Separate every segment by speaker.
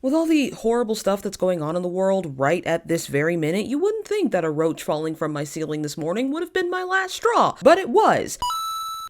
Speaker 1: With all the horrible stuff that's going on in the world right at this very minute, you wouldn't think that a roach falling from my ceiling this morning would have been my last straw, but it was.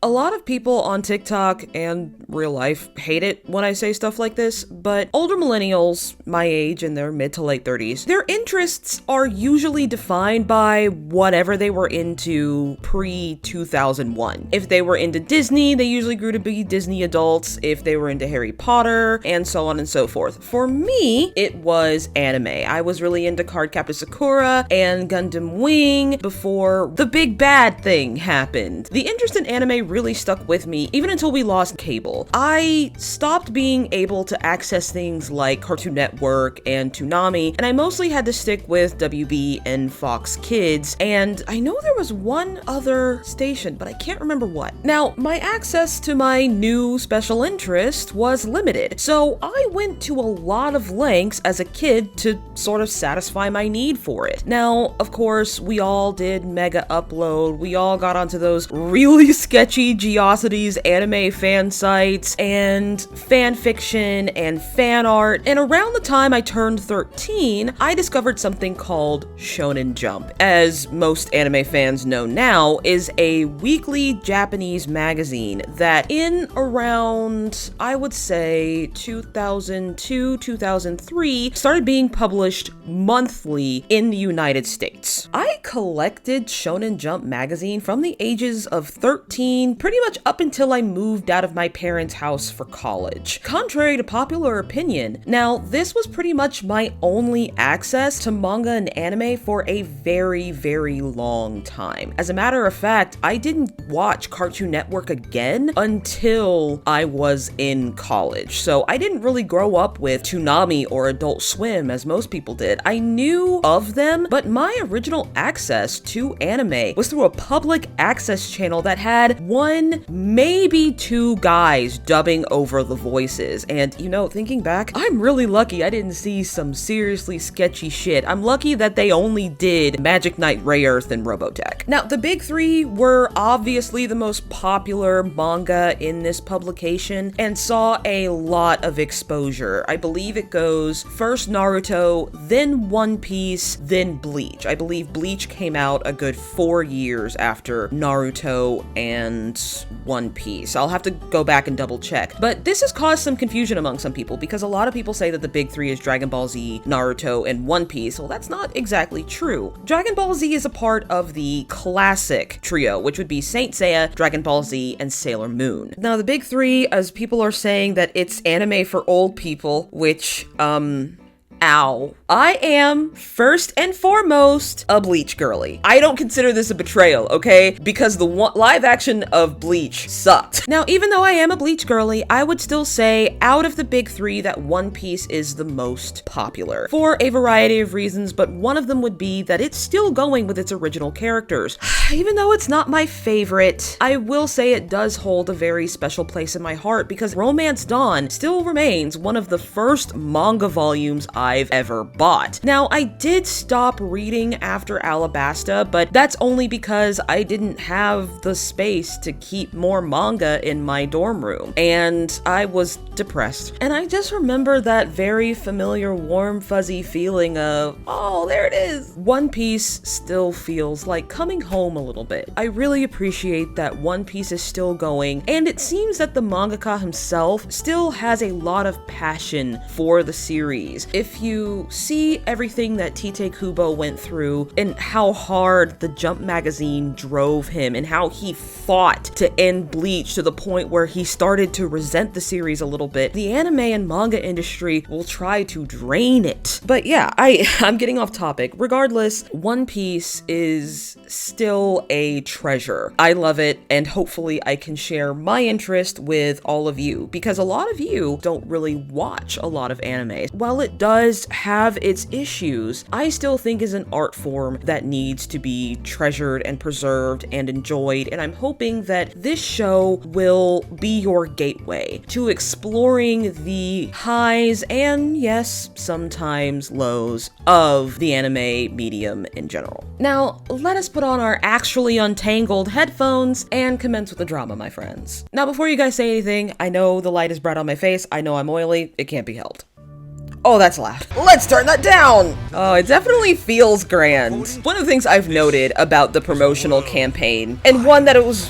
Speaker 1: A lot of people on TikTok and real life hate it when I say stuff like this, but older millennials, my age, in their mid to late 30s, their interests are usually defined by whatever they were into pre-2001. If they were into Disney, they usually grew to be Disney adults. If they were into Harry Potter, and so on and so forth. For me, it was anime. I was really into Cardcaptor Sakura and Gundam Wing before the big bad thing happened. The interest in anime really stuck with me even until we lost cable. I stopped being able to access things like Cartoon Network and Toonami, and I mostly had to stick with WB and Fox Kids, and I know there was one other station, but I can't remember what. Now, my access to my new special interest was limited, so I went to a lot of lengths as a kid to sort of satisfy my need for it. Now, of course, we all did Mega Upload, we all got onto those really sketchy Geocities anime fan sites and fan fiction and fan art, and around the time I turned 13, I discovered something called Shonen Jump. As most anime fans know now, is a weekly Japanese magazine that in around, I would say, 2002, 2003, started being published monthly in the United States. I collected Shonen Jump magazine from the ages of 13 pretty much up until I moved out of my parents' house for college. Contrary to popular opinion, now this was pretty much my only access to manga and anime for a very, very long time. As a matter of fact, I didn't watch Cartoon Network again until I was in college. So I didn't really grow up with Toonami or Adult Swim as most people did. I knew of them, but my original access to anime was through a public access channel that had one, maybe two guys dubbing over the voices. And you know, thinking back, I'm really lucky I didn't see some seriously sketchy shit. I'm lucky that they only did Magic Knight, Ray Earth, and Robotech. Now, the big three were obviously the most popular manga in this publication and saw a lot of exposure. I believe it goes first Naruto, then One Piece, then Bleach. I believe Bleach came out a good 4 years after Naruto and One Piece. I'll have to go back and double check. But this has caused some confusion among some people because a lot of people say that the big three is Dragon Ball Z, Naruto, and One Piece. Well, that's not exactly true. Dragon Ball Z is a part of the classic trio, which would be Saint Seiya, Dragon Ball Z, and Sailor Moon. Now, the big three, as people are saying that it's anime for old people, which, ow. I am, first and foremost, a Bleach girly. I don't consider this a betrayal, okay? Because the live action of Bleach sucked. Now, even though I am a Bleach girly, I would still say out of the big three that One Piece is the most popular. For a variety of reasons, but one of them would be that it's still going with its original characters. Even though it's not my favorite, I will say it does hold a very special place in my heart because Romance Dawn still remains one of the first manga volumes I've ever bought. Now, I did stop reading after Alabasta, but that's only because I didn't have the space to keep more manga in my dorm room, and I was depressed. And I just remember that very familiar warm fuzzy feeling of, oh, there it is. One Piece still feels like coming home a little bit. I really appreciate that One Piece is still going, and it seems that the mangaka himself still has a lot of passion for the series. If you see everything that Tite Kubo went through and how hard the Jump magazine drove him and how he fought to end Bleach to the point where he started to resent the series a little bit, the anime and manga industry will try to drain it. But yeah, I'm getting off topic. Regardless, One Piece is still a treasure. I love it, and hopefully I can share my interest with all of you because a lot of you don't really watch a lot of anime. While it does have its issues, I still think is an art form that needs to be treasured and preserved and enjoyed, and I'm hoping that this show will be your gateway to exploring the highs and, yes, sometimes lows of the anime medium in general. Now, let us put on our actually untangled headphones and commence with the drama, my friends. Now, before you guys say anything, I know the light is bright on my face, I know I'm oily, it can't be helped. Oh, that's loud. Let's turn that down! Oh, it definitely feels grand. One of the things I've noted about the promotional campaign, and one that it was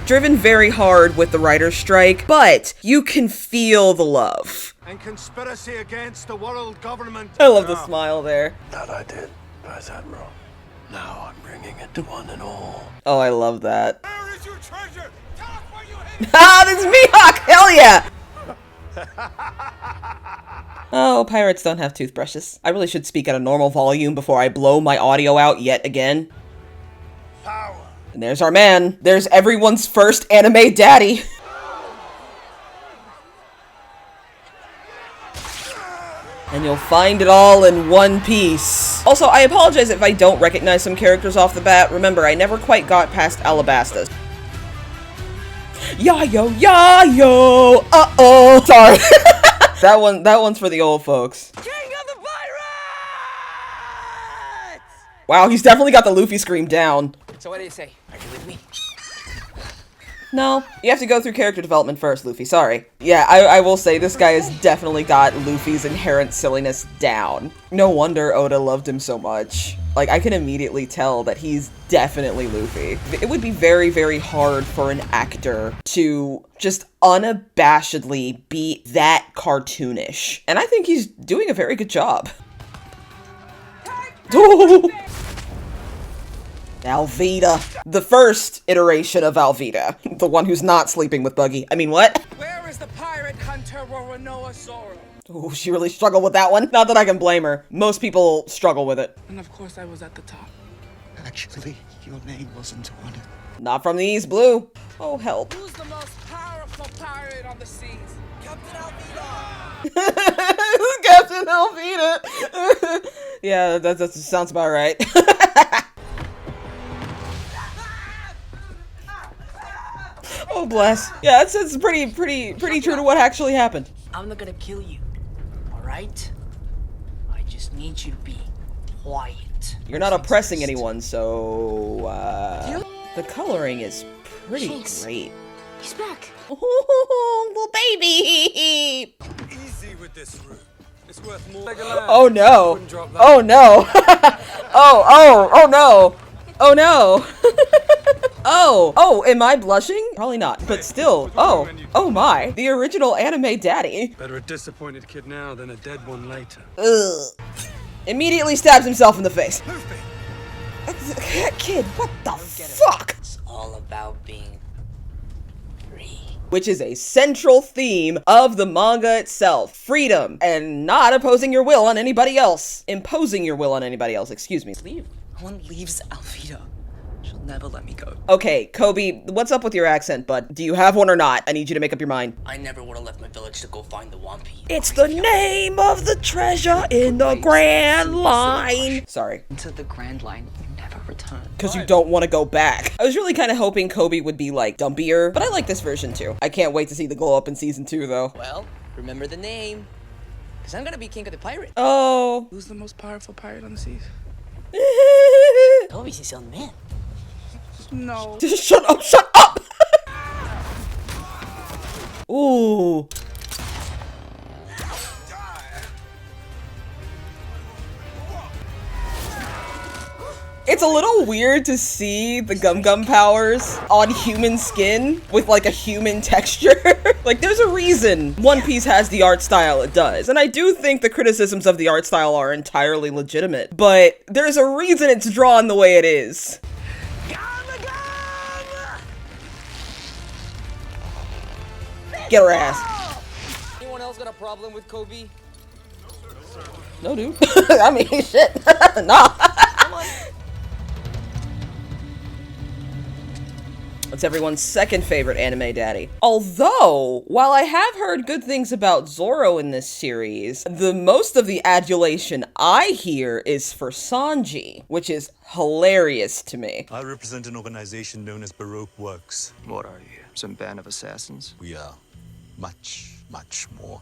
Speaker 1: driven very hard with the writer's strike, but you can feel the love.
Speaker 2: And conspiracy against the world government.
Speaker 1: I love the smile there.
Speaker 3: That I did, Vice Admiral. Now I'm bringing it to one and all.
Speaker 1: Oh, I love that.
Speaker 2: Where is your treasure? Tell us where you hid it.
Speaker 1: Ah, this is Mihawk! Hell yeah! Oh, pirates don't have toothbrushes. I really should speak at a normal volume before I blow my audio out yet again.
Speaker 2: Power.
Speaker 1: And there's our man. There's everyone's first anime daddy. And you'll find it all in one piece. Also, I apologize if I don't recognize some characters off the bat. Remember, I never quite got past Alabasta. Yayo, yayo, uh-oh. Sorry. That one's for the old folks.
Speaker 4: King of the Pirates!
Speaker 1: Wow, he's definitely got the Luffy scream down.
Speaker 4: So what do you say? Are you with me?
Speaker 1: No, you have to go through character development first, Luffy, sorry. Yeah, I will say this guy has definitely got Luffy's inherent silliness down. No wonder Oda loved him so much. Like, I can immediately tell that he's definitely Luffy. It would be very, very hard for an actor to just unabashedly be that cartoonish. And I think he's doing a very good job. Alvida. The first iteration of Alvida. The one who's not sleeping with Buggy. I mean, what?
Speaker 4: Where is the pirate hunter Roronoa Zoro?
Speaker 1: Ooh, she really struggled with that one. Not that I can blame her. Most people struggle with it.
Speaker 4: And of course I was at the top.
Speaker 5: Actually, your name wasn't on it.
Speaker 1: Not from the East Blue. Oh, help.
Speaker 4: Who's the most powerful pirate on the seas? Captain Alvida!
Speaker 1: Captain Alvida! Yeah, that sounds about right. Oh, bless. Yeah, that's pretty true to what actually happened.
Speaker 4: I'm not gonna kill you, alright? I just need you to be quiet.
Speaker 1: You're not oppressing anyone, so, the coloring is pretty great.
Speaker 4: He's back.
Speaker 1: Oh, little baby!
Speaker 2: Easy with this route. It's worth more.
Speaker 1: Oh no! Oh no! oh no! Oh no! Oh, am I blushing? Probably not, but still. Oh my. The original anime daddy.
Speaker 2: Better a disappointed kid now than a dead one later.
Speaker 1: Ugh. Immediately stabs himself in the face. Kid, what the fuck?
Speaker 4: It's all about being free.
Speaker 1: Which is a central theme of the manga itself. Freedom, and not opposing your will on anybody else. Imposing your will on anybody else, excuse me.
Speaker 4: Leave. No one leaves Alvida. She'll never let me go.
Speaker 1: Okay, Kobe, what's up with your accent, bud? Do you have one or not? I need you to make up your mind.
Speaker 4: I never would have left my village to go find the One Piece.
Speaker 1: It's the name of the treasure in the Grand Line. Sorry.
Speaker 4: Into the Grand Line, you never return.
Speaker 1: Because you don't want to go back. I was really kind of hoping Kobe would be, like, dumpier, but I like this version, too. I can't wait to see the glow up in Season 2, though.
Speaker 4: Well, remember the name. Because I'm gonna be king of the pirate.
Speaker 1: Oh.
Speaker 4: Who's the most powerful pirate on the seas? Kobe's his own man. No.
Speaker 1: Just shut up, shut up! Ooh. It's a little weird to see the Gum powers on human skin with like a human texture. Like, there's a reason One Piece has the art style it does. And I do think the criticisms of the art style are entirely legitimate, but there's a reason it's drawn the way it is. Get her ass.
Speaker 4: Anyone else got a problem with Kobe?
Speaker 1: No, dude. I mean, shit. Nah.
Speaker 4: Come on.
Speaker 1: It's everyone's second favorite anime daddy. Although, while I have heard good things about Zoro in this series, the most of the adulation I hear is for Sanji, which is hilarious to me.
Speaker 6: I represent an organization known as Baroque Works.
Speaker 5: What are you? Some band of assassins?
Speaker 6: We are much, much more.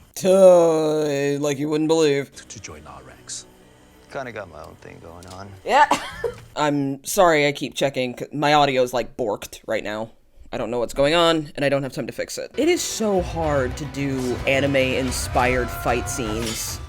Speaker 1: Like you wouldn't believe.
Speaker 6: To join our ranks.
Speaker 5: Kinda got my own thing going on.
Speaker 1: Yeah. I'm sorry I keep checking. My audio's like borked right now. I don't know what's going on, and I don't have time to fix it. It is so hard to do anime-inspired fight scenes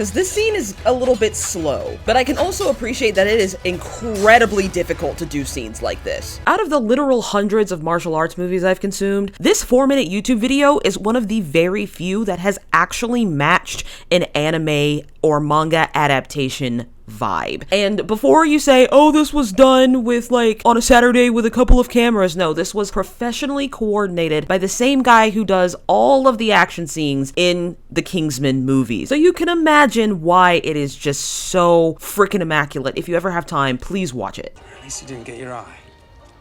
Speaker 1: because this scene is a little bit slow, but I can also appreciate that it is incredibly difficult to do scenes like this. Out of the literal hundreds of martial arts movies I've consumed, this 4-minute YouTube video is one of the very few that has actually matched an anime or manga adaptation vibe. And before you say, oh, this was done with like on a Saturday with a couple of cameras, no, this was professionally coordinated by the same guy who does all of the action scenes in the Kingsman movies. So you can imagine why it is just so freaking immaculate. If you ever have time, please watch it.
Speaker 2: At least you didn't get your eye.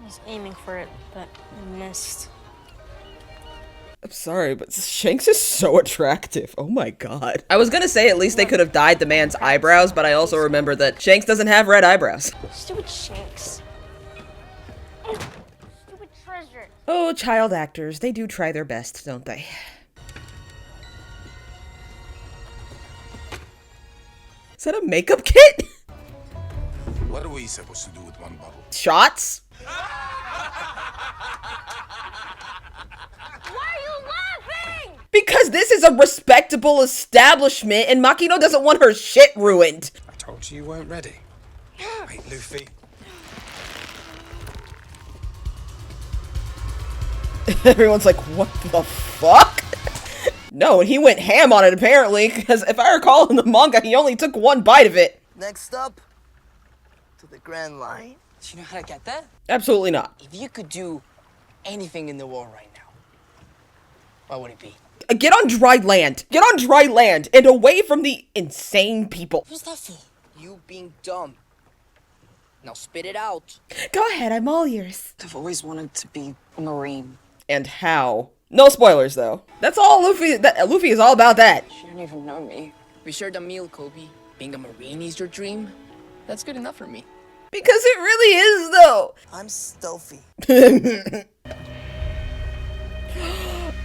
Speaker 7: I was aiming for it, but I missed.
Speaker 1: I'm sorry, but Shanks is so attractive. Oh my god. I was gonna say at least they could have dyed the man's eyebrows, but I also remember that Shanks doesn't have red eyebrows.
Speaker 7: Stupid Shanks. Stupid treasure.
Speaker 1: Oh, child actors. They do try their best, don't they? Is that a makeup kit?
Speaker 8: What are we supposed to do with one bubble?
Speaker 1: Shots?
Speaker 7: Why are you laughing?
Speaker 1: Because this is a respectable establishment and Makino doesn't want her shit ruined.
Speaker 2: I told you weren't ready. Wait, Luffy.
Speaker 1: Everyone's like, what the fuck? No, and he went ham on it apparently, because if I recall in the manga, he only took one bite of it.
Speaker 9: Next up, to the Grand Line.
Speaker 4: Do you know how to get that?
Speaker 1: Absolutely not.
Speaker 4: If you could do anything in the world right now, what would it be?
Speaker 1: Get on dry land. Get on dry land and away from the insane people.
Speaker 4: What's that for? You being dumb. Now spit it out.
Speaker 1: Go ahead, I'm all ears.
Speaker 4: I've always wanted to be a Marine.
Speaker 1: And how? No spoilers though. That's all Luffy. Luffy is all about that.
Speaker 4: You don't even know me. We shared a meal, Kobe. Being a Marine is your dream? That's good enough for me.
Speaker 1: Because it really is though.
Speaker 9: I'm stealthy.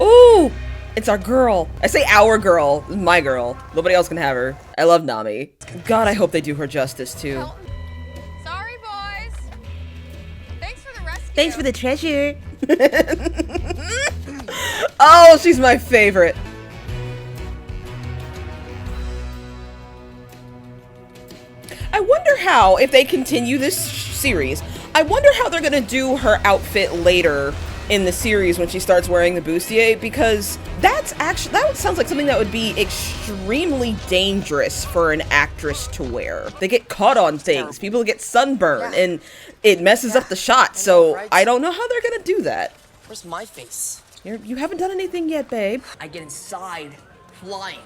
Speaker 1: Ooh, it's our girl. I say our girl, my girl. Nobody else can have her. I love Nami. God, I hope they do her justice too.
Speaker 10: Sorry, boys. Thanks for the rescue.
Speaker 1: Thanks for the treasure. Oh, she's my favorite. I wonder how, if they continue this series, I wonder how they're gonna do her outfit later in the series when she starts wearing the bustier, because that sounds like something that would be extremely dangerous for an actress to wear. They get caught on things, people get sunburn, and it messes up the shot, so I don't know how they're gonna do that.
Speaker 4: Where's my face?
Speaker 1: You haven't done anything yet, babe.
Speaker 4: I get inside, flying.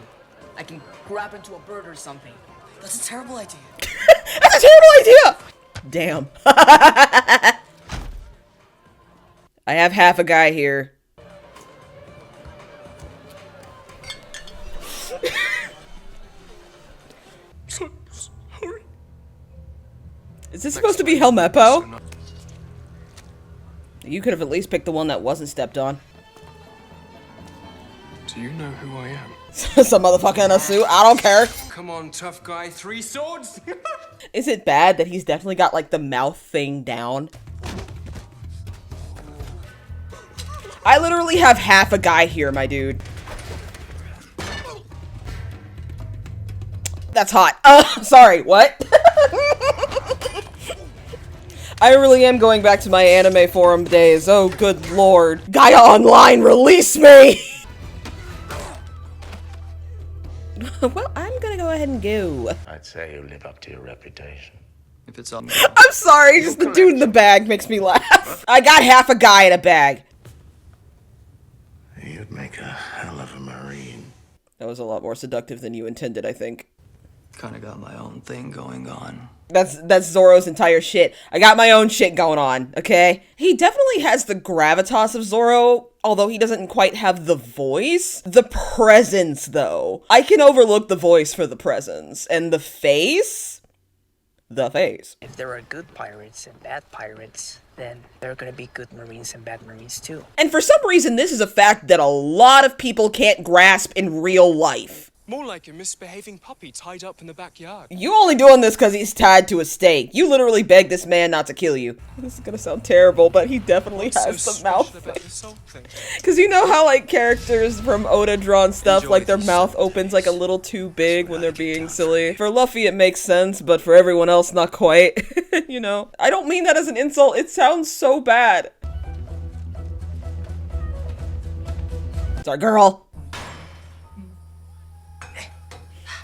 Speaker 4: I can grab into a bird or something. That's a terrible idea.
Speaker 1: That's a terrible idea! Damn. I have half a guy here.
Speaker 2: Sorry.
Speaker 1: Is this supposed to be Helmeppo? You could have at least picked the one that wasn't stepped on.
Speaker 2: Do you know who I am?
Speaker 1: Some motherfucker in a suit. I don't care.
Speaker 2: Come on, tough guy. 3 swords?
Speaker 1: Is it bad that he's definitely got like the mouth thing down? I literally have half a guy here, my dude. That's hot. Sorry, what? I really am going back to my anime forum days. Oh, good lord. Gaia Online, release me! Well, I'm gonna go ahead and go.
Speaker 3: I'd say you live up to your reputation.
Speaker 5: If it's on
Speaker 1: I'm sorry, just the dude in the bag makes me laugh. I got half a guy in a bag.
Speaker 3: You'd make a hell of a Marine.
Speaker 1: That was a lot more seductive than you intended, I think.
Speaker 5: kinda got my own thing going on.
Speaker 1: That's Zoro's entire shit. I got my own shit going on, okay? He definitely has the gravitas of Zoro, although he doesn't quite have the voice. The presence, though. I can overlook the voice for the presence. And the face? The face.
Speaker 4: If there are good pirates and bad pirates, then there are gonna be good Marines and bad Marines too.
Speaker 1: And for some reason, this is a fact that a lot of people can't grasp in real life.
Speaker 2: More like a misbehaving puppy tied up in the backyard.
Speaker 1: You only doing this because he's tied to a stake. You literally begged this man not to kill you. This is gonna sound terrible, but he definitely has some mouth thing. Because you know how, like, characters from Oda drawn stuff, like, their mouth opens, like, a little too big when they're being silly. For Luffy, it makes sense, but for everyone else, not quite. You know? I don't mean that as an insult. It sounds so bad. Sorry, girl.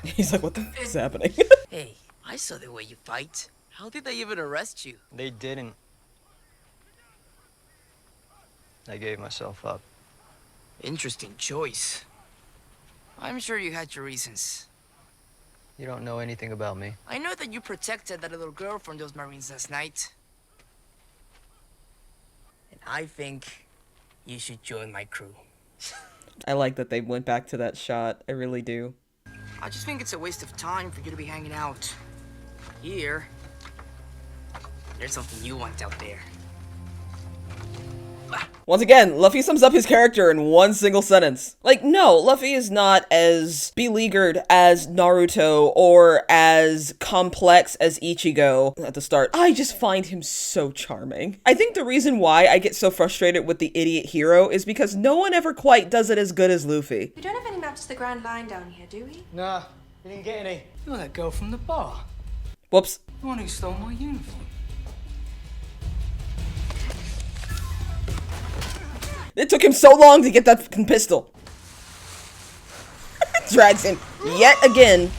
Speaker 1: He's like, what the f is happening?
Speaker 4: Hey, I saw the way you fight. How did they even arrest you?
Speaker 5: They didn't. I gave myself up.
Speaker 4: Interesting choice. I'm sure you had your reasons.
Speaker 5: You don't know anything about me.
Speaker 4: I know that you protected that little girl from those Marines last night. And I think you should join my crew.
Speaker 1: I like that they went back to that shot. I really do.
Speaker 4: I just think it's a waste of time for you to be hanging out here. There's something you want out there.
Speaker 1: Once again, Luffy sums up his character in one single sentence. Like, no, Luffy is not as beleaguered as Naruto or as complex as Ichigo at the start. I just find him so charming. I think the reason why I get so frustrated with the idiot hero is because no one ever quite does it as good as Luffy.
Speaker 10: We don't have any maps to the Grand Line down here, do we?
Speaker 5: Nah, you didn't get any.
Speaker 4: You're that girl from the bar.
Speaker 1: Whoops.
Speaker 4: The one who stole my uniform.
Speaker 1: It took him so long to get that fucking pistol. Drags him yet again.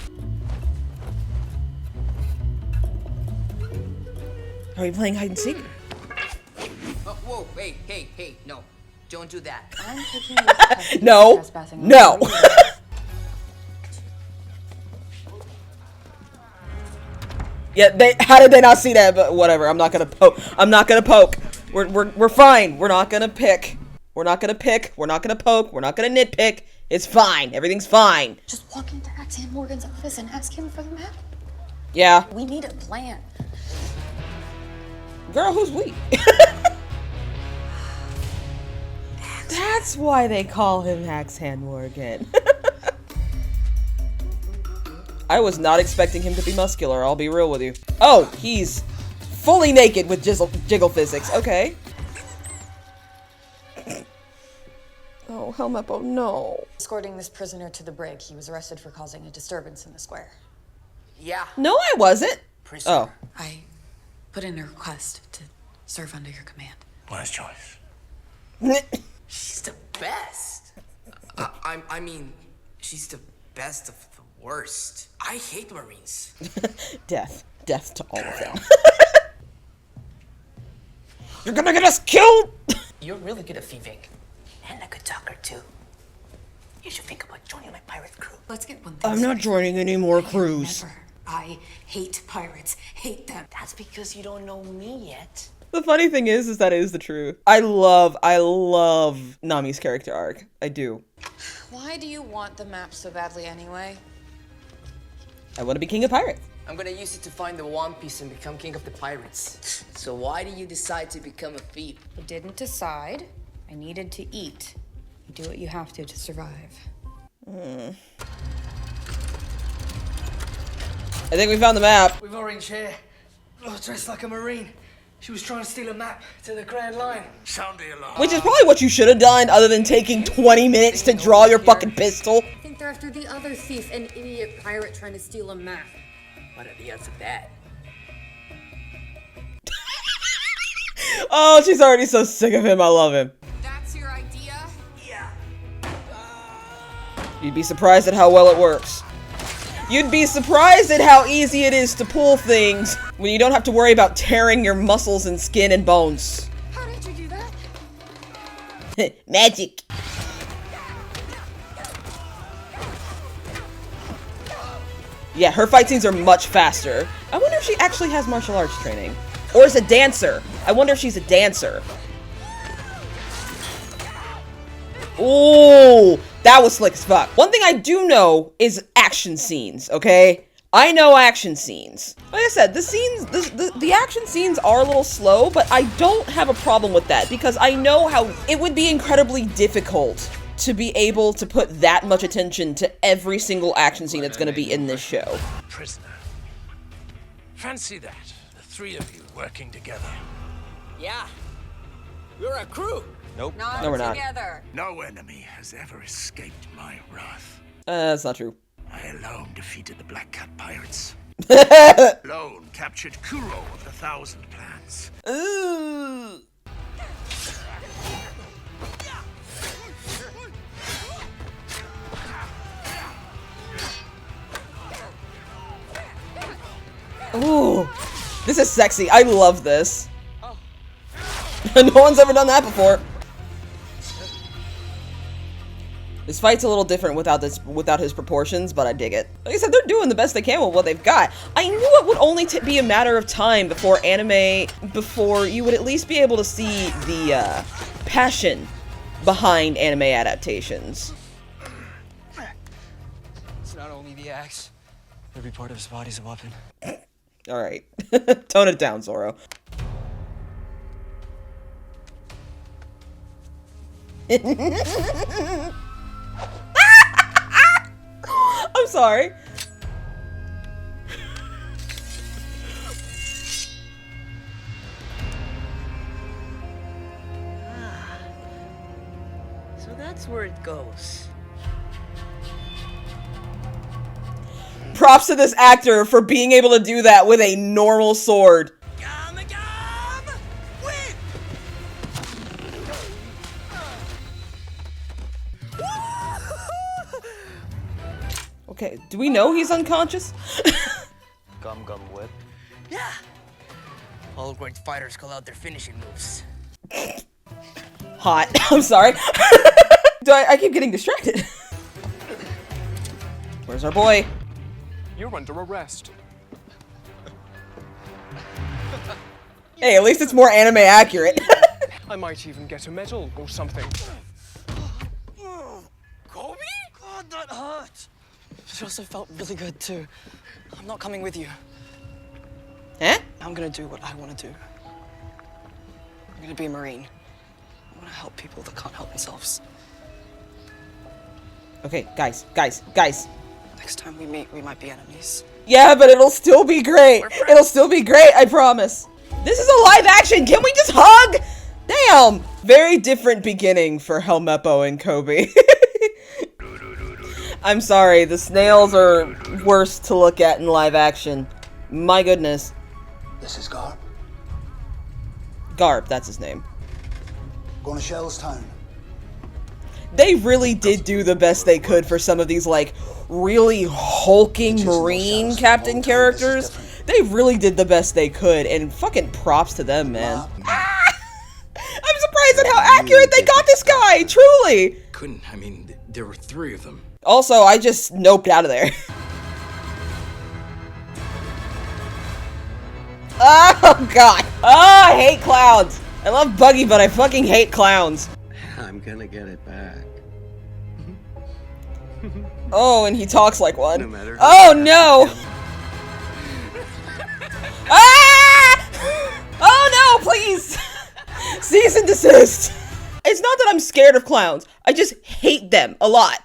Speaker 1: Are you playing hide and seek?
Speaker 4: Oh, whoa, hey, no. Don't do that.
Speaker 10: I'm taking this
Speaker 1: No. No. Yeah, how did they not see that? But whatever, I'm not gonna poke. I'm not gonna poke. We're fine. We're not gonna pick. We're not gonna pick. We're not gonna poke. We're not gonna nitpick. It's fine. Everything's fine.
Speaker 10: Just walk into Axan Morgan's office and ask him for the map.
Speaker 1: Yeah.
Speaker 10: We need a plan.
Speaker 1: Girl, who's we? That's why they call him Haxan Morgan. I was not expecting him to be muscular, I'll be real with you. Oh, he's fully naked with jiggle physics. Okay. Oh, Helmeppo, no.
Speaker 10: Escorting this prisoner to the brig, he was arrested for causing a disturbance in the square.
Speaker 4: Yeah.
Speaker 1: No, I wasn't.
Speaker 4: Prisoner.
Speaker 1: Oh.
Speaker 10: I put in a request to serve under your command.
Speaker 3: Wise choice.
Speaker 4: She's the best. I mean, she's the best of the worst. I hate Marines.
Speaker 1: Death. Death to all of them. You're gonna get us killed!
Speaker 4: You're really good at thieving. And a good talker, too. You should think about joining my pirate crew.
Speaker 10: Let's get one thing
Speaker 1: I'm not
Speaker 10: straight.
Speaker 1: joining any more crews.
Speaker 10: Never. I hate pirates. Hate them.
Speaker 4: That's because you don't know me yet.
Speaker 1: The funny thing is that is the truth. I love Nami's character arc. I do.
Speaker 10: Why do you want the map so badly anyway?
Speaker 1: I want to be king of pirates.
Speaker 4: I'm gonna use it to find the One Piece and become king of the pirates. So why did you decide to become a thief?
Speaker 10: I didn't decide. I needed to eat. You do what you have to survive.
Speaker 1: I think we found the map.
Speaker 4: With orange hair, dressed like a Marine. She was trying to steal a map to the Grand Line.
Speaker 8: Sound the alarm.
Speaker 1: Which is probably what you should have done, other than taking 20 minutes to draw your fucking pistol.
Speaker 10: I think they're after the other thief, an idiot pirate trying to steal a map.
Speaker 4: What are the odds of that?
Speaker 1: Oh, she's already so sick of him. I love him.
Speaker 10: That's your idea?
Speaker 4: Yeah.
Speaker 1: You'd be surprised at how well it works. You'd be surprised at how easy it is to pull things when you don't have to worry about tearing your muscles and skin and bones.
Speaker 10: How did you do that?
Speaker 1: Magic. Yeah, her fight scenes are much faster. I wonder if she actually has martial arts training. Or is a dancer. I wonder if she's a dancer. Ooh, that was slick as fuck. One thing I do know is action scenes, okay? I know action scenes. Like I said, the action scenes are a little slow, but I don't have a problem with that because I know how it would be incredibly difficult to be able to put that much attention to every single action scene that's going to be in this show.
Speaker 3: Prisoner. Fancy that. The three of you working together.
Speaker 4: Yeah. We're a crew.
Speaker 5: Nope.
Speaker 1: No, we're not.
Speaker 10: Together.
Speaker 3: No enemy has ever escaped my wrath.
Speaker 1: That's not true.
Speaker 3: I alone defeated the Black Cat pirates. Alone captured Kuro of the Thousand Plans.
Speaker 1: Ooh. Ooh, this is sexy. I love this. No one's ever done that before. This fight's a little different without his proportions, but I dig it. Like I said, they're doing the best they can with what they've got. I knew it would only be a matter of time before you would at least be able to see the passion behind anime adaptations.
Speaker 5: It's not only the axe. Every part of his body's a weapon.
Speaker 1: All right, tone it down, Zoro. I'm sorry.
Speaker 9: So that's where it goes.
Speaker 1: Props to this actor for being able to do that with a normal sword. Okay, do we know he's unconscious?
Speaker 5: Gum Gum Whip.
Speaker 9: Yeah. All great fighters call out their finishing moves.
Speaker 1: Hot. I'm sorry. I keep getting distracted. Where's our boy?
Speaker 2: You're under arrest.
Speaker 1: Hey, at least it's more anime accurate.
Speaker 2: I might even get a medal or something.
Speaker 4: Kobe?
Speaker 5: God, that hurt. It also felt really good too. I'm not coming with you.
Speaker 1: Huh?
Speaker 5: I'm gonna do what I want to do. I'm gonna be a Marine. I want to help people that can't help themselves.
Speaker 1: Okay, guys.
Speaker 5: Next time we meet, we might be enemies.
Speaker 1: Yeah, but it'll still be great. It'll still be great, I promise. This is a live action. Can we just hug? Damn. Very different beginning for Helmeppo and Kobe. I'm sorry, the snails are worse to look at in live action. My goodness.
Speaker 3: This is Garb.
Speaker 1: Garb, that's his name.
Speaker 3: Going to Shellstown.
Speaker 1: They really did do the best they could for some of these, like, really hulking Marine captain characters. They really did the best they could, and fucking props to them, man. Ah! I'm surprised at how accurate they got this guy, truly!
Speaker 8: There were three of them.
Speaker 1: Also, I just noped out of there. Oh, God. Oh, I hate clowns. I love Buggy, but I fucking hate clowns.
Speaker 3: I'm gonna get it back.
Speaker 1: Oh, and he talks like one.
Speaker 3: No matter
Speaker 1: Oh, no. Ah! Oh, no, please. Cease and desist. It's not that I'm scared of clowns. I just hate them a lot.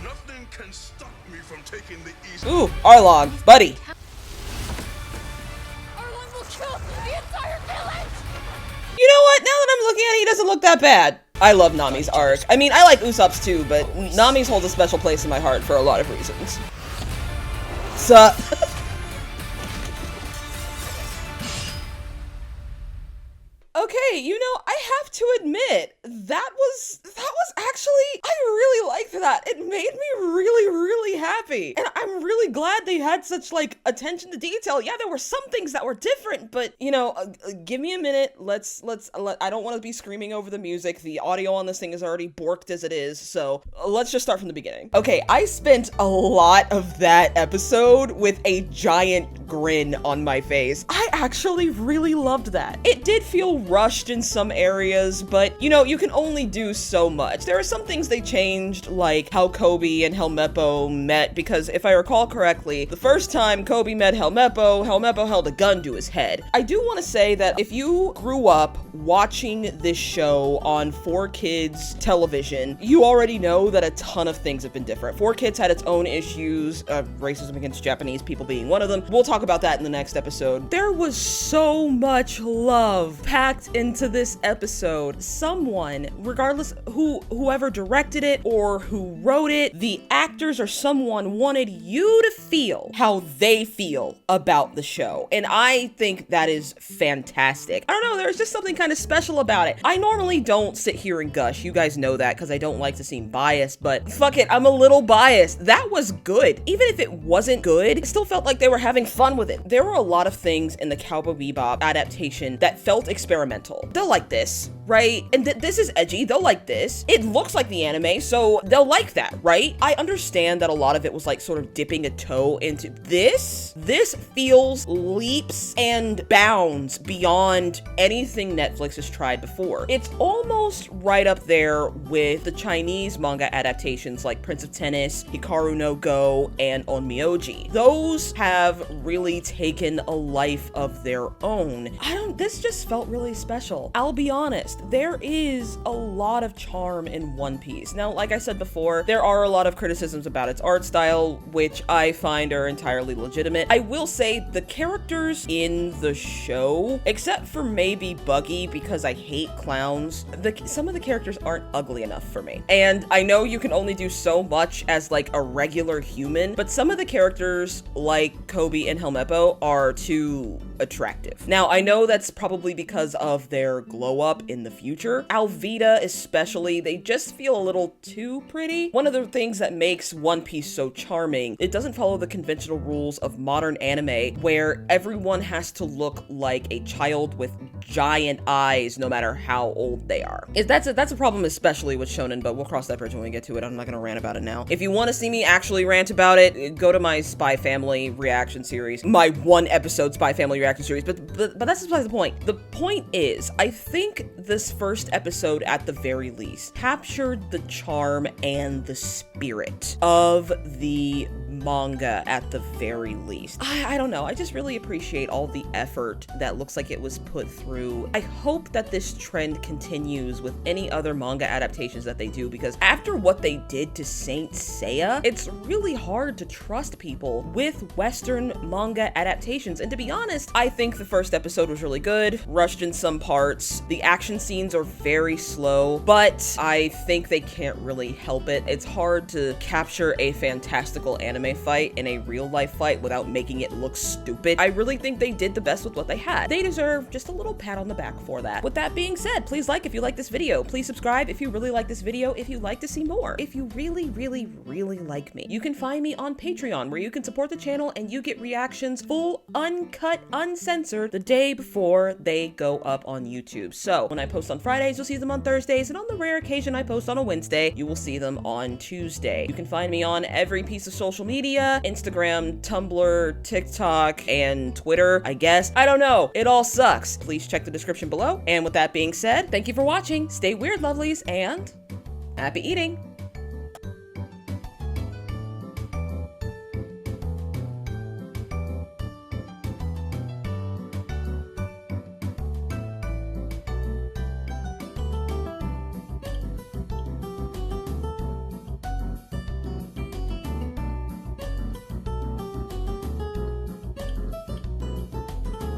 Speaker 8: Nothing can stop me from taking the east.
Speaker 1: Ooh, Arlong, buddy.
Speaker 10: Arlong will kill the entire village!
Speaker 1: You know what? Now that I'm looking at it, he doesn't look that bad. I love Nami's arc. I mean, I like Usopp's too, but Nami's holds a special place in my heart for a lot of reasons. Sup? Okay, you know, I have to admit, that was actually, I really liked that. It made me really happy. And I'm really glad they had such, like, attention to detail. Yeah, there were some things that were different, but, you know, give me a minute. I don't want to be screaming over the music. The audio on this thing is already borked as it is, so let's just start from the beginning. Okay, I spent a lot of that episode with a giant grin on my face. I actually really loved that. It did feel rushed in some areas, but, you know, you can only do so much. There are some things they changed, like how Kobe and Helmeppo met, because if I recall correctly, the first time Kobe met Helmeppo held a gun to his head. I do want to say that if you grew up watching this show on 4Kids television, you already know that a ton of things have been different. 4Kids had its own issues, racism against Japanese people being one of them. We'll talk about that in the next episode. There was so much love packed into this episode. Someone, regardless whoever directed it or who wrote it, the actors or someone wanted you to feel how they feel about the show. And I think that is fantastic. I don't know, there's just something kind of special about it. I normally don't sit here and gush. You guys know that because I don't like to seem biased, but fuck it, I'm a little biased. That was good. Even if it wasn't good, it still felt like they were having fun with it. There were a lot of things in the Cowboy Bebop adaptation that felt experimental. They'll like this, right? And this is edgy, they'll like this. It looks like the anime, so they'll like that, right? I understand that a lot of it was like sort of dipping a toe into this. This feels leaps and bounds beyond anything Netflix has tried before. It's almost right up there with the Chinese manga adaptations like Prince of Tennis, Hikaru no Go, and Onmyoji. Those have really taken a life of their own. This just felt really special. I'll be honest, there is a lot of charm in One Piece. Now, like I said before, there are a lot of criticisms about its art style, which I find are entirely legitimate. I will say the characters in the show, except for maybe Buggy, because I hate clowns, some of the characters aren't ugly enough for me. And I know you can only do so much as like a regular human, but some of the characters like Kobe and Helmeppo are too attractive. Now, I know that's probably because of their glow up in the future. Alvida especially, they just feel a little too pretty. One of the things that makes One Piece so charming, it doesn't follow the conventional rules of modern anime where everyone has to look like a child with giant eyes no matter how old they are. That's a problem especially with shonen, but we'll cross that bridge when we get to it. I'm not gonna rant about it now. If you want to see me actually rant about it, go to my Spy Family reaction series, my 1 episode Spy Family reaction series, but that's besides the point. The point is, I think this first episode at the very least captured the charm and the spirit of the manga at the very least. I don't know, I just really appreciate all the effort that looks like it was put through. I hope that this trend continues with any other manga adaptations that they do, because after what they did to Saint Seiya, it's really hard to trust people with Western manga adaptations. And to be honest, I think the first episode was really good, rushed in some parts. The action scenes are very slow, but I think they can't really help it. It's hard to capture a fantastical anime fight in a real life fight without making it look stupid. I really think they did the best with what they had. They deserve just a little pat on the back for that. With that being said, please like if you like this video. Please subscribe if you really like this video, if you'd like to see more. If you really, really, really like me, you can find me on Patreon, where you can support the channel and you get reactions full, uncut, uncensored the day before they go up on YouTube. So when I post on Fridays, you'll see them on Thursdays, and on the rare occasion I post on a Wednesday, you will see them on Tuesday. You can find me on every piece of social media, Instagram, Tumblr, TikTok, and Twitter, I guess. I don't know. It all sucks. Please check the description below. And with that being said, thank you for watching. Stay weird, lovelies, and happy eating.